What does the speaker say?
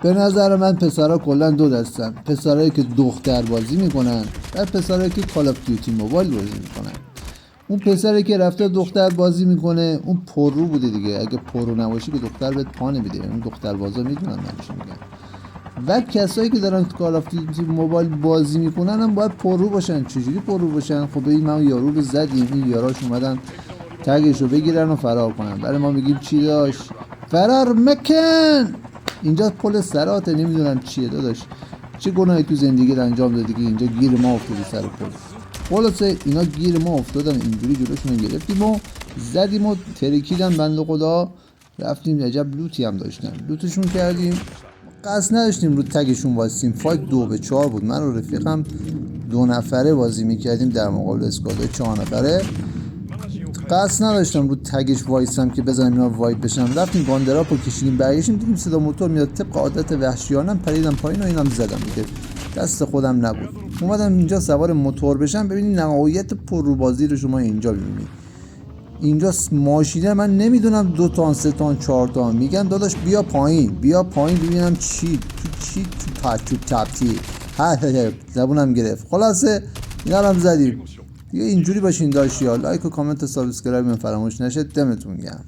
به نظر من پسرها کلا دو دستن، پسرایی که دختر بازی میکنن و پسرایی که کال اف دیوتی موبایل بازی میکنن. اون پسری که رفته دختر بازی میکنه اون پررو بوده دیگه، اگه پررو نباشی به دختر بهت پا نمیده. اون دختر بازا میدونن من چی میگم. و کسایی که دارن کال اف دیوتی موبایل بازی میکنن هم باید پررو باشن. چجوری پررو باشن؟ خب این ما یارو رو زدیم، این یاراش اومدن تگش رو بگیرن و فرار کنن، برای ما میگیم چی داشت فرار مکن. اینجا پل سراته، نمیدونم چیه داداش، چه گناهی تو زندگی رو انجام دادی که اینجا گیر ما افتادی سر پل؟ خلاصه اینا گیر ما افتادن، اینجوری جلوشون گرفتیم و زدیم و ترکیدن بنده خدا. رفتیم عجب لوتی هم داشتن، لوتشون کردیم. قصد نداشتیم رو تگشون واسیم. فایت 2-4 بود. من و رفیقم 2 نفره بازی میکردیم در مقابل اسکواد 4 نفره. قصد نداشتم رو تگش وایسم که بزنم اینا وایپ بشم. رفتیم باندراپو کشیدیم برگشتیم دیدیم صدا موتور میاد، طبق عادت وحشیانم پریدم پایین و اینم زدم دیگه، دست خودم نبود. اومدم اینجا سوار موتور بشم. ببینید نهایت پرروبازی رو شما اینجا ببینید. اینجا ماشینه من نمیدونم 2 تان 3 تان 4 تان میگن داداش بیا پایین بیا پایین ببینم چی تو تپتی زبونم گرفت. خلاصه اینا رو هم زدیم دیگه. اینجوری باشین داشت یا لایک و کامنت و سابسکرایب من فراموش نشه. دمتون گرم.